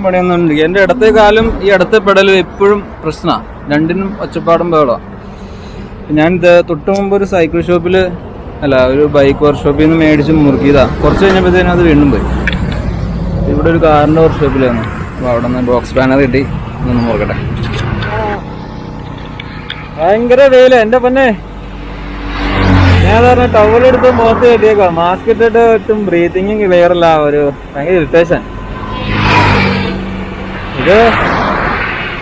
പണിയൊന്നുണ്ട്. എൻ്റെ ഇടത്തെ കാലും ഈ ഇടത്തെ പെടലും എപ്പോഴും പ്രശ്നമാണ്. രണ്ടിനും ഒച്ചപ്പാടും ബഹളമാണ്. ഞാൻ ഇത് തൊട്ട് മുമ്പ് ഒരു സൈക്കിൾ ഷോപ്പിൽ ഒരു ബൈക്ക് വർക്ക്ഷോപ്പിൽ നിന്ന് മേടിച്ച് മുറുക്കിയതാണ്. കുറച്ച് കഴിഞ്ഞപ്പോഴത്തേനും അത് വീണ്ടും പോയി. ഇവിടെ ഒരു കാറിൻ്റെ വർക്ക്ഷോപ്പിലാണ്. അപ്പോൾ അവിടെ നിന്ന് ബോക്സ് പാനർ കിട്ടി. ഒന്ന് മുറുക്കട്ടെ. ഭയങ്കര വെയില എൻ്റെ പൊന്നെ. ഞാൻ പറഞ്ഞ ടവലെടുത്ത് മുഖത്ത് കെട്ടിയേക്കാം. മാസ്ക് ഇട്ടിട്ട് ഒട്ടും ബ്രീത്തിങ്ങും ക്ലിയർ അല്ല. ഒരു ഭയങ്കര ഇറിറ്റേഷൻ. ഇത്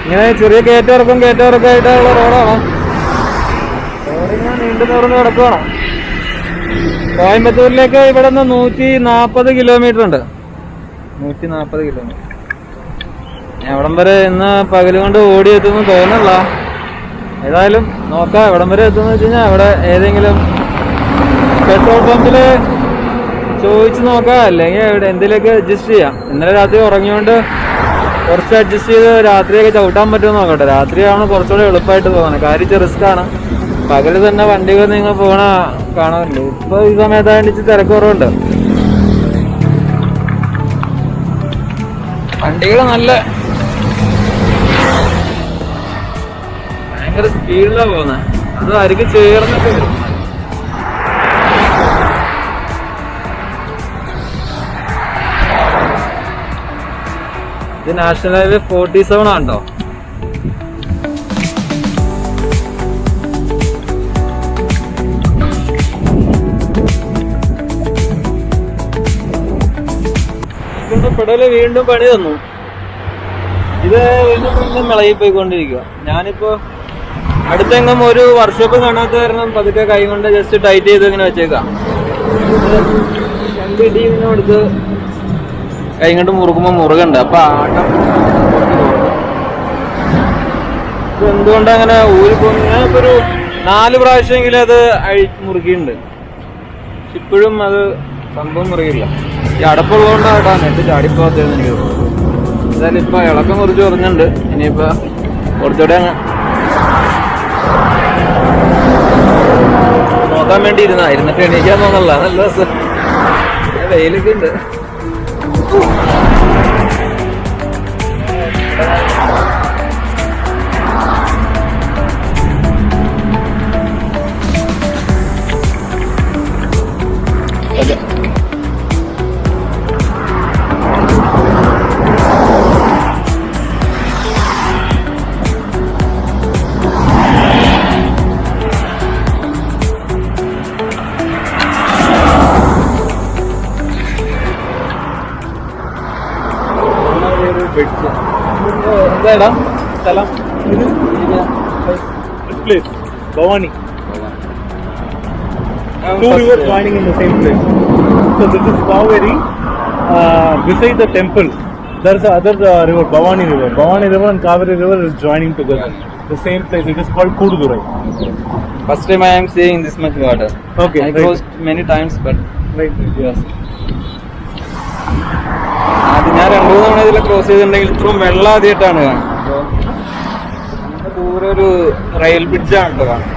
ഇങ്ങനെ ചെറിയ കയറ്റമിറക്കം ആയിട്ടുള്ള റോഡാണോ? റോഡിങ്ങനെ നീണ്ടു നിറഞ്ഞ് കിടക്കുകയാണോ? കോയമ്പത്തൂരിലേക്ക് ഇവിടെ നിന്ന് 140 കിലോമീറ്റർ ഉണ്ട്. 140 കിലോമീറ്റർ. ഞാൻ എവിടം വരെ ഇന്ന് പകല് കൊണ്ട് ഓടി എത്തുമെന്ന് തോന്നില്ല. ഏതായാലും നോക്കാം എവിടം വരെ എത്തുമെന്ന് വെച്ച് കഴിഞ്ഞാൽ അവിടെ ഏതെങ്കിലും പെട്രോൾ പമ്പിൽ ചോദിച്ച് നോക്കാം, അല്ലെങ്കിൽ അവിടെ എന്തെങ്കിലുമൊക്കെ അഡ്ജസ്റ്റ് ചെയ്യാം. ഇന്നലെ രാത്രി ഉറങ്ങിയോണ്ട് കുറച്ച് അഡ്ജസ്റ്റ് ചെയ്ത് രാത്രിയൊക്കെ ചവിട്ടാൻ പറ്റുമെന്ന് നോക്കട്ടെ. രാത്രിയാണ് കുറച്ചുകൂടെ എളുപ്പമായിട്ട് പോകുന്നത്. കാര്യം റിസ്ക്കാണ്. പകല് തന്നെ വണ്ടികൾ നിങ്ങൾ പോകണ കാണാറില്ല. ഇപ്പൊ ഈ സമയത്തായിട്ട് തിരക്ക് കുറവുണ്ട്. വണ്ടികൾ നല്ല ഭയങ്കര സ്പീഡിലാണ് പോകുന്നത്. അത് അരികെ ചേർന്നിട്ട് വരും. ഇത് നാഷണൽ ഹൈവേ 47 ആണോ? പെടല് വീണ്ടും പണി തന്നു. ഇത് വീണ്ടും മിളകിപ്പോയിക്കൊണ്ടിരിക്കുക. ഞാനിപ്പോ അടുത്തെങ്ങും ഒരു വർക്ക്ഷോപ്പ് കാണാത്ത കാരണം പതുക്കെ കൈ കൊണ്ട് ജസ്റ്റ് ടൈറ്റ് ചെയ്ത് ഇങ്ങനെ വെച്ചേക്കാം. 2 ഇടി ഇങ്ങനെ എടുത്ത് കൈ കൊണ്ട് മുറുക്കുമ്പോൾ മുറുകണ്ട. അപ്പൊ ആട്ടം എന്തുകൊണ്ടങ്ങനെ ഊരിപ്പോകുന്നു? ഞാനിപ്പോ ഒരു 4 പ്രാവശ്യമെങ്കിലും അത് മുറുക്കിയിട്ടുണ്ട്. ഇപ്പോഴും അത് സംഭവം മുറിയില്ല. ഈ അടപ്പുള്ളതുകൊണ്ടാട്ടാ നെറ്റ് ചാടിപ്പോകത്തേന്ന് എനിക്ക് തോന്നുന്നു. എന്തായാലും ഇപ്പൊ ഇളക്കം കുറച്ച് കുറഞ്ഞുണ്ട്. ഇനിയിപ്പോ കുറച്ചുകൂടെ അങ്ങ് നോക്കാൻ വേണ്ടി ഇരുന്നിട്ട് എണീക്കാൻ തോന്നല്ല. നല്ല രസം. വെയിലൊക്കെ ഉണ്ട്. എന്താ സ്ഥലം? This place, Bhavani. Two rivers joining in the same place. So this is Kaveri. Beside the temple, there is another river, Bhavani River. Bhavani River and Kaveri River is joining together. The same place. It is called Kududurai. First time I am seeing this much water. Okay. I crossed many times, but yes. ഞാൻ 2 തവണ ഇതിൽ cross ചെയ്തിട്ടുണ്ടെങ്കിൽ ഇത്രയും വെള്ളം ആദ്യമായിട്ടാണ് കാണുന്നത്. ദൂരെ ഒരു റെയിൽ ബ്രിഡ്ജാണ് കേട്ടോ കാണുന്നത്.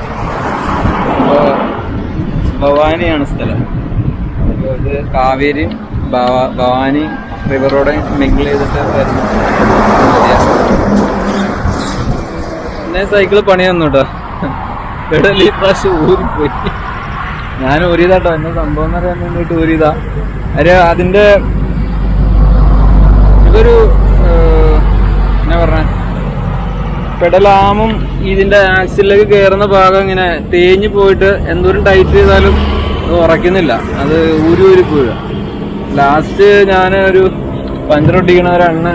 ഭവാനിയാണ് സ്ഥലം. ഇത് കാവേരിയും ഭവാനി റിവറോടെ മിങ്കിൾ ചെയ്തിട്ട് വരുന്നു. പിന്നെ സൈക്കിള് പണി തന്നു കേട്ടോ. പെടലി പ്രാവശ്യം ഊരിപ്പോയി. ഞാൻ ഊരിയതാട്ടോ. എന്നെ സംഭവം എന്ന് പറയാൻ വേണ്ടിയിട്ട് ഊരിയതാ. അതിന്റെ ഇതൊരു എന്നാ പറഞ്ഞ പെടലാമും ഇതിന്റെ ആക്സിലേക്ക് കയറുന്ന ഭാഗം ഇങ്ങനെ തേഞ്ഞു പോയിട്ട് എന്തോരം ടൈറ്റ് ചെയ്താലും അത് ഉറയ്ക്കുന്നില്ല. അത് ഊരിപ്പോവുക. ലാസ്റ്റ് ഞാൻ ഒരു പഞ്ചറൊട്ടിക്കണ ഒരു അണ്ണ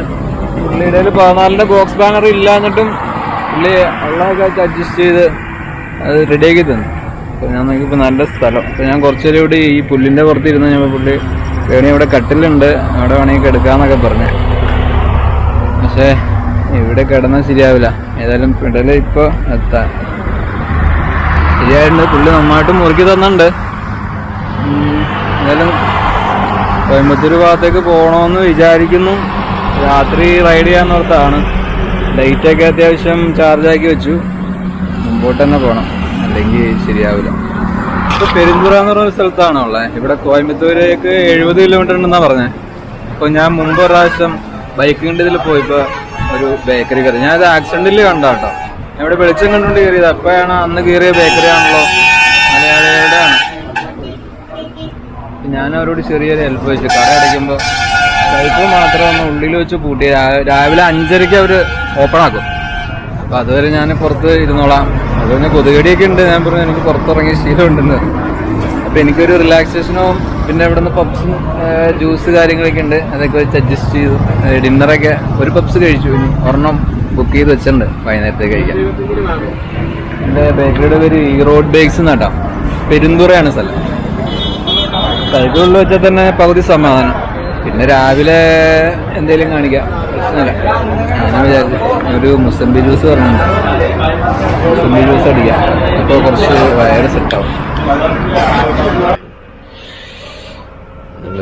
പുള്ളിയുടെ 14ന്റെ ബോക്സ് ബാനർ ഇല്ലാന്നിട്ടും പുള്ളി വെള്ളമൊക്കെ അഡ്ജസ്റ്റ് ചെയ്ത് അത് റെഡിയാക്കി തന്നു. അപ്പോൾ ഞാൻ നോക്കിയപ്പോൾ നല്ല സ്ഥലം. അപ്പോൾ ഞാൻ കുറച്ചേരം ഇവിടെ ഈ പുല്ലിൻ്റെ പുറത്ത് ഇരുന്ന് കഴിഞ്ഞപ്പോൾ പുള്ളി വേണി ഇവിടെ കട്ടിലുണ്ട്, അവിടെ വേണമെങ്കിൽ കിടക്കാന്നൊക്കെ പറഞ്ഞു. പക്ഷേ ഇവിടെ കിടന്നാൽ ശരിയാവില്ല. ഏതായാലും പെടല് ഇപ്പോൾ എത്താൻ ശരിയായിട്ടുണ്ട്. പുള്ളി നന്നായിട്ട് മുറുക്കി തന്നിട്ടുണ്ട്. ഏതായാലും കോയമ്പത്തൂർ ഭാഗത്തേക്ക് പോകണമെന്ന് വിചാരിക്കുന്നു. രാത്രി റൈഡ് ചെയ്യാന്നോർത്താണ്. ലൈറ്റൊക്കെ അത്യാവശ്യം ചാർജാക്കി വെച്ചു. മുമ്പോട്ട് തന്നെ പോകണം, അല്ലെങ്കിൽ ശരിയാവില്ല. ഇപ്പോൾ പെരുമ്പുറ എന്ന് പറഞ്ഞ സ്ഥലത്താണോ ഉള്ളത്. ഇവിടെ കോയമ്പത്തൂരേക്ക് 70 കിലോമീറ്റർ ഉണ്ടെന്നാണ് പറഞ്ഞത്. അപ്പോൾ ഞാൻ മുമ്പ് പ്രാവശ്യം ബൈക്കിൻ്റെ ഇതിൽ പോയപ്പോൾ ഒരു ബേക്കറി കയറി. ഞാനത് ആക്സിഡന്റിൽ കണ്ട കേട്ടോ. ഇവിടെ വെളിച്ചം കണ്ടുകൊണ്ട് കയറിയത്. അപ്പോഴാണ് അന്ന് കയറിയ ബേക്കറി ആണല്ലോ, മലയാളികളുടെ ആണ്. ഞാൻ അവരോട് ചെറിയൊരു ഹെൽപ്പ് വെച്ചു. കട അടയ്ക്കുമ്പോൾ സൈക്കിൾ മാത്രം ഒന്ന് ഉള്ളിൽ വെച്ച് പൂട്ടി. രാവിലെ 5:30 അവർ ഓപ്പൺ ആക്കും. അപ്പോൾ അതുവരെ ഞാൻ പുറത്ത് ഇരുന്നോളാം. അതുപോലെ കൊതുകടിയൊക്കെ ഉണ്ട്. ഞാൻ പറഞ്ഞു എനിക്ക് പുറത്തിറങ്ങിയ ശീലം ഉണ്ടെന്ന്. അപ്പോൾ എനിക്കൊരു റിലാക്സേഷനും പിന്നെ ഇവിടെ നിന്ന് പപ്സും ജ്യൂസ് കാര്യങ്ങളൊക്കെ ഉണ്ട്. അതൊക്കെ വെച്ച് അഡ്ജസ്റ്റ് ചെയ്തു. ഡിന്നറൊക്കെ ഒരു പപ്സ് കഴിച്ചു. ഇനി ഒരെണ്ണം ബുക്ക് ചെയ്ത് വെച്ചിട്ടുണ്ട് വൈകുന്നേരത്തേക്ക് കഴിക്കാൻ. എൻ്റെ ബേക്കറിയുടെ പേര് ഈ റോഡ് ബേക്സ് എന്നാട്ടോ. പെരുന്തുറയാണ് സ്ഥലം. സൈക്കിളിൽ വെച്ചാൽ തന്നെ പകുതി സമാധാനം. പിന്നെ രാവിലെ എന്തെങ്കിലും കാണിക്കാം, പ്രശ്നമില്ല. ഞാൻ വിചാരിച്ചു ഒരു മുസംബി ജ്യൂസ് പറഞ്ഞിട്ടുണ്ട്. മുസംബി ജ്യൂസ് അടിക്കാം. അപ്പോൾ കുറച്ച് വയറ് സെറ്റാവും.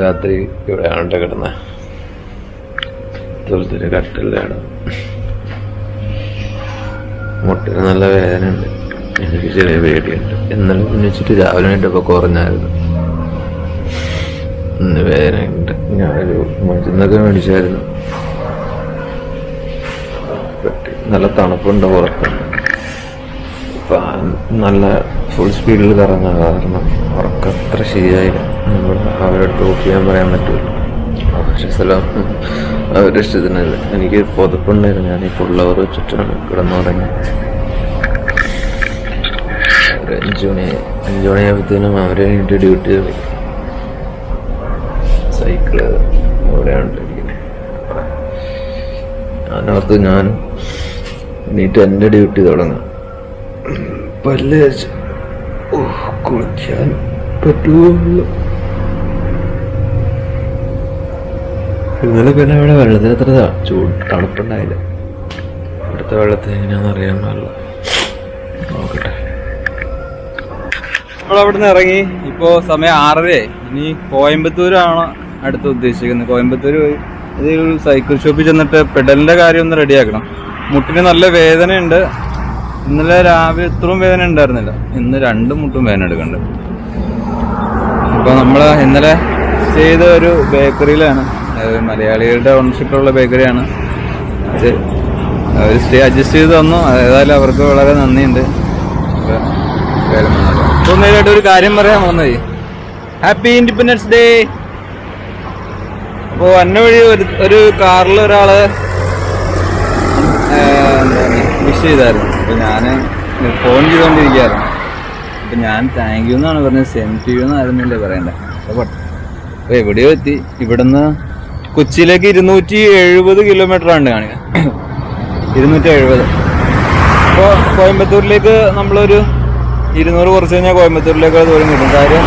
രാത്രി ഇവിടെ ആണ്ട കിടന്ന തൊഴുത്തിന് കട്ടിലാണ്. മുട്ടിന് നല്ല വേദനയുണ്ട്. എനിക്ക് ചെറിയ പേടിയുണ്ട്. ഇന്നലെ കുഞ്ഞിച്ചിട്ട് രാവിലെ ഇട്ടപ്പോൾ കുറഞ്ഞായിരുന്നു. ഇന്ന് വേദനയുണ്ട്. ഞാനൊരു മരുന്നൊക്കെ മേടിച്ചായിരുന്നു. നല്ല തണുപ്പുണ്ട് പുറത്തുണ്ട്. നല്ല ഫുൾ സ്പീഡിൽ കറങ്ങുക കാരണം ഉറക്കം അത്ര ശരിയായില്ല. നമ്മൾ അവരോട് ഓഫ് ചെയ്യാൻ പറയാൻ പറ്റില്ല. പക്ഷേ സ്ഥലം അവരുടെ ഇഷ്ടത്തിനല്ല. എനിക്ക് പുതപ്പുണ്ടായിരുന്നു. ഞാൻ ഈ ഫുള്ളവർ വെച്ചിട്ടാണ് കിടന്നുറങ്ങി. ഒരു 5 മണിയാകുമ്പോഴത്തേനും അവരെ വേണ്ടി ഡ്യൂട്ടി കളി. സൈക്കിള് ഇവിടെയാണ്. ഞാനോർത്ത് ഞാൻ എണീറ്റ് എൻ്റെ ഡ്യൂട്ടി തുടങ്ങാം. പല്ല് കുളിക്കാൻ പറ്റുള്ളൂ. ഇന്നലെ പിന്നെ ഇവിടെ വെള്ളത്തിന് അത്ര തണുപ്പുണ്ടായില്ല. ഇവിടുത്തെ വെള്ളത്തിന് എങ്ങനെയാണെന്ന് അറിയാൻ പാടില്ല. നോക്കട്ടെ. നമ്മളവിടുന്ന് ഇറങ്ങി. ഇപ്പോൾ സമയം 6:30. ഇനി കോയമ്പത്തൂരാണ് അടുത്ത് ഉദ്ദേശിക്കുന്നത്. കോയമ്പത്തൂർ പോയി ഇതൊരു സൈക്കിൾ ഷോപ്പിൽ ചെന്നിട്ട് പെഡലിൻ്റെ കാര്യം ഒന്ന് റെഡിയാക്കണം. മുട്ടിന് നല്ല വേദനയുണ്ട്. ഇന്നലെ രാവിലെ ഇത്രയും വേദന ഉണ്ടായിരുന്നില്ല. ഇന്ന് 2 മുട്ടും വേദന എടുക്കുന്നുണ്ട്. അപ്പോൾ നമ്മൾ ഇന്നലെ ചെയ്ത ഒരു ബേക്കറിയിലാണ്. മലയാളികളുടെ ഓണർഷിപ്പുള്ള ബേക്കറിയാണ്. അത് അവർ സ്റ്റേ അഡ്ജസ്റ്റ് ചെയ്ത് തന്നു. ഏതായാലും അവർക്ക് വളരെ നന്ദിയുണ്ട്. അപ്പോൾ നേരിട്ട് ഒരു കാര്യം പറയാൻ പോകുന്നത്, ഹാപ്പി ഇൻഡിപെൻഡൻസ് ഡേ. അപ്പോൾ വന്ന വഴി ഒരു കാറിൽ ഒരാള് വിഷ് ചെയ്തായിരുന്നു. അപ്പോൾ ഞാൻ ഫോൺ ചെയ്തുകൊണ്ടിരിക്കുകയായിരുന്നു. അപ്പം ഞാൻ താങ്ക് യു എന്നാണ് പറഞ്ഞത്, സെൻഡ് യു എന്നായിരുന്നില്ലേ പറയണ്ടേ. അപ്പോൾ എവിടെയോ എത്തി. ഇവിടുന്ന് കൊച്ചിയിലേക്ക് 270 കിലോമീറ്ററാണ് കാണിക്കുക. 270. അപ്പോൾ കോയമ്പത്തൂരിലേക്ക് നമ്മളൊരു 200 കുറച്ച് കഴിഞ്ഞാൽ കോയമ്പത്തൂരിലേക്ക് ദൂരം കിട്ടും. കാര്യം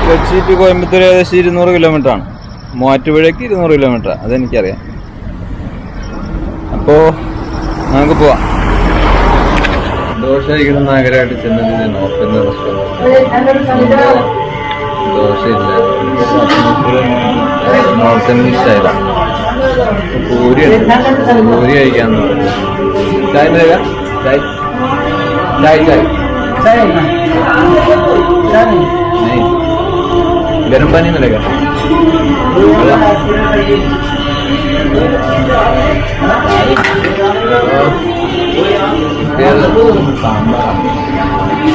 കൊച്ചി ടു കോയമ്പത്തൂർ ഏകദേശം 200 കിലോമീറ്ററാണ്. മൂവാറ്റുപുഴയ്ക്ക് 200 കിലോമീറ്ററാണ്. അതെനിക്കറിയാം. അപ്പോൾ നമുക്ക് പോവാം. ദോശ കഴിക്കുന്ന നഗരമായിട്ട് ചെന്നത് നോർത്ത് ഇന്ത്യൻ റെസ്റ്റോറൻറ്റ്. ദോശയില്ല, നോർത്ത് ഇന്ത്യൻ സ്റ്റൈലാണ്. പൂരി പൂരി കഴിക്കാന്ന് പറഞ്ഞു. ചായ ചായ ചായ ചായ ഗരം പാനി मिलेगा.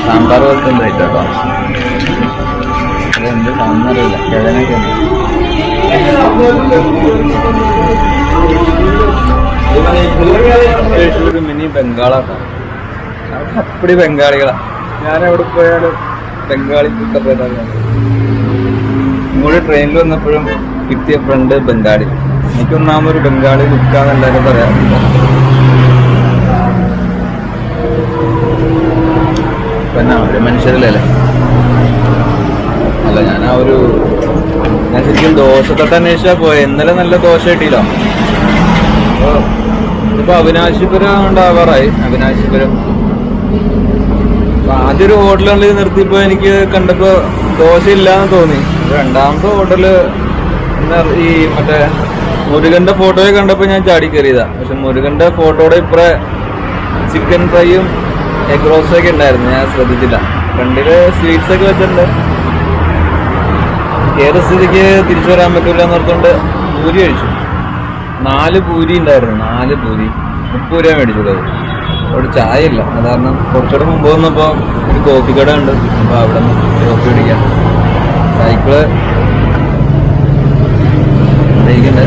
സാമ്പാർ പോലത്തെ ഉണ്ടായിട്ട് കേട്ടോ. അതെന്ത് സാമ്പാറില്ല, കിഴങ്ങൊക്കെ ഉണ്ട്. ഒരു മിനി ബംഗാളാട്ടോ. അപ്പടി ബംഗാളികളാ. ഞാനെവിടെ പോയാലും ബംഗാളി കുട്ടപ്പേരാണ്. ഇങ്ങോട്ട് ട്രെയിനിൽ വന്നപ്പോഴും കിട്ടിയ ഫ്രണ്ട് ബംഗാളി. എനിക്കൊന്നാമൊരു ബംഗാളി ലുക്കാന്ന് എല്ലാവരും പറയാറുണ്ട്. പിന്നെ ഒരു മനുഷ്യരല്ലേ. അല്ല, ഞാൻ ശരിക്കും ദോശത്തട്ട് അന്വേഷിച്ചാ പോയെ. ഇന്നലെ നല്ല ദോശ കിട്ടിയില്ലോ. ഇപ്പൊ അവിനാശിപുരം ഉണ്ടാവാറായി. അവിനാശിപുരം ആദ്യം ഒരു ഹോട്ടലുകളിൽ നിർത്തിയപ്പോ എനിക്ക് കണ്ടപ്പോ ദോശ ഇല്ലാന്ന് തോന്നി. രണ്ടാമത്തെ ഹോട്ടല് ഈ മറ്റേ മുരുകന്റെ ഫോട്ടോയെ കണ്ടപ്പോ ഞാൻ ചാടി കയറിയതാ. പക്ഷെ മുരുകന്റെ ഫോട്ടോയുടെ ഇപ്പറേ ചിക്കൻ ഫ്രൈയും എഗ് റോസ്റ്റൊക്കെ ഉണ്ടായിരുന്നു. ഞാൻ ശ്രദ്ധിച്ചില്ല. ഫ്രണ്ടില് സ്വീറ്റ്സ് ഒക്കെ വെച്ചിട്ടുണ്ട്. ഏത് സ്ഥിതിക്ക് തിരിച്ചു വരാൻ പറ്റൂല എന്നോർത്തുകൊണ്ട് പൂരി കഴിച്ചു. 4 പൂരി ഉണ്ടായിരുന്നു. 4 പൂരി 30 രൂപ മേടിച്ചത്. അവിടെ ചായ ഇല്ല. അത് കാരണം കുറച്ചുകൂടെ മുമ്പ് വന്നപ്പോൾ ഒരു കോഫി കട ഉണ്ട്. അപ്പോൾ അവിടെ നിന്ന് കോഫി കുടിക്കാം. സൈക്കിള് ഉപയോഗിക്കണ്ടേ,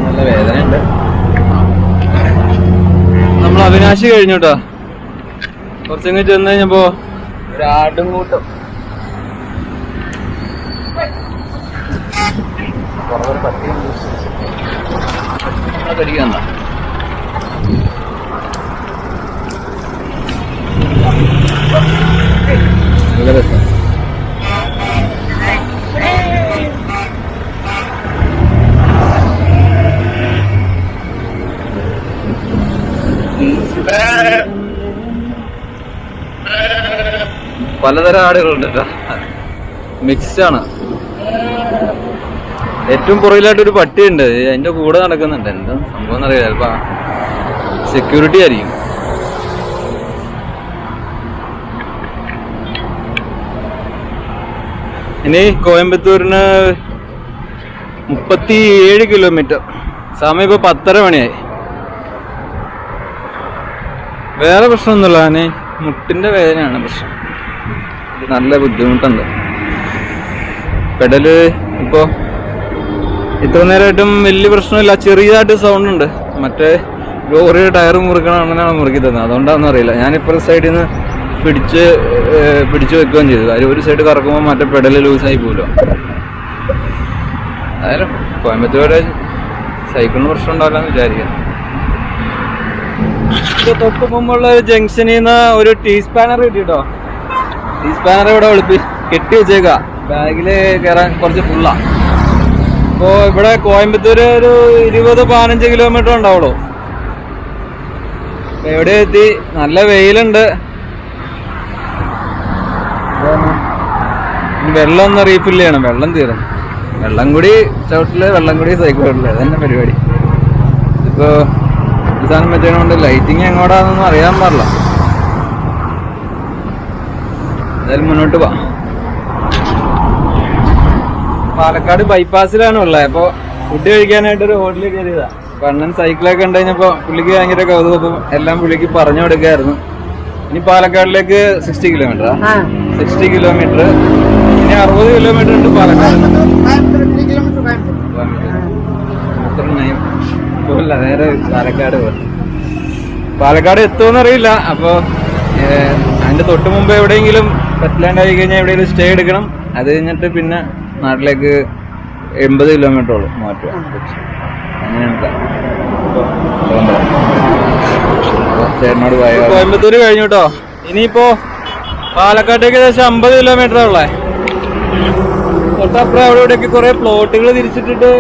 നല്ല വേദനയുണ്ട്. നമ്മൾ അവിനാശി കഴിഞ്ഞു കേട്ടോ. കുറച്ചങ്ങ് ചെന്ന് കഴിഞ്ഞപ്പോ ഒരു ആടും കൂട്ടം കടിക്കാൻ നല്ല രസം. പലതരം ആടുകളുണ്ട് കേട്ടോ, മിക്സ്ഡ് ആണ്. ഏറ്റവും പുറകിലായിട്ടൊരു പട്ടിയുണ്ട്, അതിന്റെ കൂടെ നടക്കുന്നുണ്ട്. എന്താ സംഭവം എന്നറിയില്ല, ചിലപ്പോ സെക്യൂരിറ്റി ആയിരിക്കും. ഇനി കോയമ്പത്തൂരിന് 37 കിലോമീറ്റർ. സമയം ഇപ്പൊ 10:30 മണിയായി. വേറെ പ്രശ്നമൊന്നുമില്ല, ഞാന് മുട്ടിന്റെ വേദനയാണ് പ്രശ്നം. നല്ല ബുദ്ധിമുട്ടുണ്ട്. പെഡല് ഇപ്പോ ഇത്ര നേരമായിട്ടും വലിയ പ്രശ്നമില്ല. ചെറിയതായിട്ട് സൗണ്ട് ഉണ്ട്. മറ്റേ ലോറിയുടെ ടയർ മുറിക്കണം അങ്ങനെയാണ് മുറുക്കി തന്നത്. അതുകൊണ്ടാണെന്ന് അറിയില്ല. ഞാനിപ്പോൾ സൈഡിൽ നിന്ന് പിടിച്ചു വെക്കുകയും ചെയ്തു. കാര്യം ഒരു സൈഡ് കറക്കുമ്പോൾ മറ്റേ പെഡല് ലൂസായി പോലോ. അതായാലും കോയമ്പത്തൂർ വരെ സൈക്കിളിന് പ്രശ്നം ഉണ്ടാവില്ലെന്ന് വിചാരിക്കാം. തൊട്ട് മുമ്പുള്ള ഒരു ജംഗ്ഷനിൽ നിന്ന് ഒരു ടീ സ്പാനർ കിട്ടിട്ടോ. ടീ സ്പാനർ ഇവിടെ കെട്ടി വെച്ചേക്കാ. ബാഗില് കയറാൻ കുറച്ച് ഫുള്ളാ. അപ്പോ ഇവിടെ കോയമ്പത്തൂര് ഒരു 20-15 കിലോമീറ്റർ ഉണ്ടാവുള്ളൂ. എവിടെ എത്തി? നല്ല വെയിലുണ്ട്. വെള്ളം ഒന്ന് റീഫിൽ ചെയ്യണം. വെള്ളം തീരണം. വെള്ളം കൂടി ചവിട്ടില്, വെള്ളം കൂടി സൈക്കിൾ ചവിട്ടില്, അതന്നെ പരിപാടി. ഇപ്പോ ഈ സാധനം വെച്ചതുകൊണ്ട് ലൈറ്റിങ് എങ്ങോട്ടാന്നൊന്നും അറിയാൻ പാടില്ല. എന്തായാലും മുന്നോട്ട് പോവാം. പാലക്കാട് ബൈപ്പാസിലാണ് ഉള്ളത്. അപ്പോൾ ഫുഡ് കഴിക്കാനായിട്ടൊരു ഹോട്ടലിൽ കയറിയതാ. കണ്ണൻ സൈക്കിളൊക്കെ ഉണ്ട് കഴിഞ്ഞപ്പോൾ പുള്ളിക്ക് ഭയങ്കര കൗതുകം. എല്ലാം പുള്ളിക്ക് പറഞ്ഞു കൊടുക്കായിരുന്നു. ഇനി പാലക്കാടിലേക്ക് 60 കിലോമീറ്റർ. 60 കിലോമീറ്റർ. ഇനി 60 കിലോമീറ്റർ ഉണ്ട് പാലക്കാട്. നേരെ പാലക്കാട് എത്തുമെന്നറിയില്ല. അപ്പോൾ അതിന്റെ തൊട്ട് മുമ്പ് എവിടെയെങ്കിലും പറ്റില്ലാണ്ട് ആയി കഴിഞ്ഞാൽ എവിടെയെങ്കിലും സ്റ്റേ എടുക്കണം. അത് കഴിഞ്ഞിട്ട് പിന്നെ നാട്ടിലേക്ക് 80 കിലോമീറ്റർ ഉള്ളു മാറ്റുക. അങ്ങനെയാണ്. ചേട്ടനോട് കോയമ്പത്തൂര് കഴിഞ്ഞു കേട്ടോ. ഇനിയിപ്പോ പാലക്കാട്ടേക്ക് ഏകദേശം 50 കിലോമീറ്റർ ഉള്ളേ. തൊട്ടപ്പുറം അവിടെ ഇവിടെയൊക്കെ കുറെ പ്ലോട്ടുകൾ തിരിച്ചിട്ടിട്ട്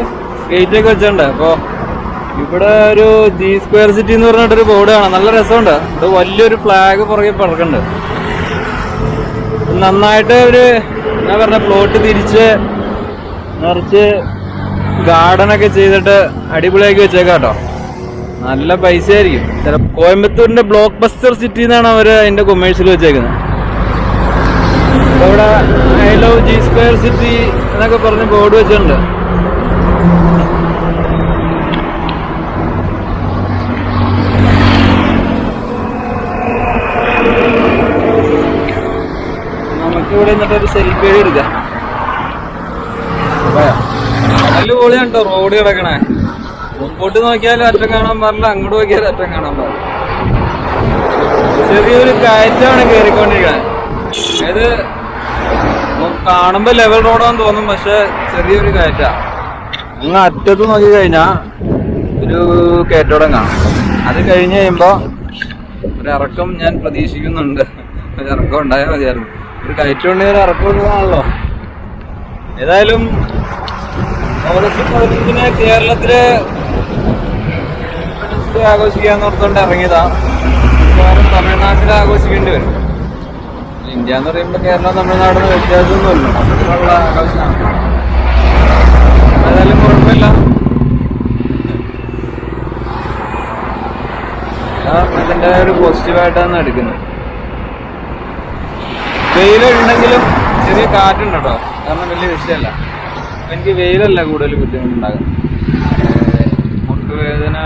ഗേറ്റ് ഒക്കെ വെച്ചിട്ടുണ്ട്. അപ്പൊ ഇവിടെ ഒരു G സ്ക്വയർ സിറ്റി എന്ന് പറഞ്ഞിട്ടൊരു ബോർഡ് കാണാം. നല്ല രസമുണ്ട്. ഇത് വലിയൊരു ഫ്ലാഗ് പുറകെ പറക്കുന്നുണ്ട്. നന്നായിട്ട് ഒരു എന്താ പറഞ്ഞ പ്ലോട്ട് തിരിച്ച് നിറച്ച് ഗാർഡനൊക്കെ ചെയ്തിട്ട് അടിപൊളിയാക്കി വെച്ചേക്കാം കേട്ടോ. നല്ല പൈസ ആയിരിക്കും. കോയമ്പത്തൂരിന്റെ ബ്ലോക്ക് ബസ്റ്റർ സിറ്റി എന്നാണ് അവര് അതിന്റെ കൊമേഴ്സ്യൽ വെച്ചേക്കുന്നത്. അപ്പൊ ഇവിടെ I love G square city എന്നൊക്കെ പറഞ്ഞ് ബോർഡ് വെച്ചിട്ടുണ്ട്. നമുക്കിവിടെ നിന്നിട്ടൊരു സെൽഫി എടുക്കാം. നല്ല പൊളിയാണ് കേട്ടോ റോഡ് കിടക്കണേ. മുമ്പോട്ട് നോക്കിയാലും അറ്റം കാണാൻ പാടില്ല, അങ്ങോട്ട് നോക്കിയാലും അറ്റം കാണാൻ പാടില്ല. ചെറിയൊരു കയറ്റാണ് കയറിക്കൊണ്ടിരിക്കണേ. അതായത് കാണുമ്പോ ലെവൽ റോഡാന്ന് തോന്നും, പക്ഷെ ചെറിയൊരു കയറ്റാ. അങ്ങ് അറ്റത്ത് നോക്കി കഴിഞ്ഞാ ഒരു കയറ്റോടം കാണാം. അത് കഴിഞ്ഞ് കഴിയുമ്പോ ഒരിറക്കം ഞാൻ പ്രതീക്ഷിക്കുന്നുണ്ട്. ഒരിറക്കം ഉണ്ടായാൽ മതിയായിരുന്നു. ഒരു കയറ്റം ഉണ്ടെങ്കിൽ ഒരു ഇറക്കം ഉള്ളതാണല്ലോ. ഏതായാലും ഓണത്തിന് കേരളത്തില് ആഘോഷിക്കാന്ന് ഓർത്തുകൊണ്ട് ഇറങ്ങിയതാ. മിക്കവാറും തമിഴ്നാട്ടിൽ ആഘോഷിക്കേണ്ടി വരും. ഇന്ത്യ എന്ന് പറയുമ്പോ കേരളം തമിഴ്നാടിന് വ്യത്യാസമൊന്നുമില്ല. അതിനുള്ള ആഘോഷമാണ്. ഏതായാലും കുഴപ്പമില്ല. അതിന്റെ ഒരു പോസിറ്റീവായിട്ടാണ് എടുക്കുന്നത്. വെയിലുണ്ടെങ്കിലും ചെറിയ കാറ്റുണ്ട് കേട്ടോ. കാരണം വലിയ വിഷയമല്ല. എനിക്ക് വെയിലല്ല കൂടുതൽ ബുദ്ധിമുട്ടുണ്ടാകും. മുട്ടുവേദന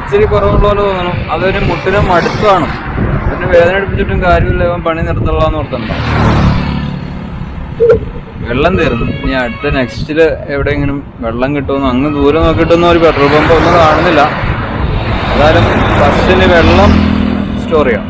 ഇച്ചിരി കുറവുള്ള പോലെ തോന്നണം. അതൊരു മുട്ടിന് മടുത്ത് കാണും. പിന്നെ വേദന എടുപ്പിച്ചിട്ടും കാര്യമില്ല, ഇവൻ പണി നിർത്തുള്ളതെന്ന് ഓർത്തുണ്ടോ. വെള്ളം തീർന്നു. ഇനി അടുത്ത നെക്സ്റ്റില് എവിടെയെങ്കിലും വെള്ളം കിട്ടുമെന്ന് അങ്ങ് ദൂരെ നോക്കിയിട്ടൊന്നും ഒരു പെട്രോൾ പമ്പ് ഒന്നും കാണുന്നില്ല. ഏതായാലും ഫസ്റ്റിന് വെള്ളം സ്റ്റോർ ചെയ്യാം.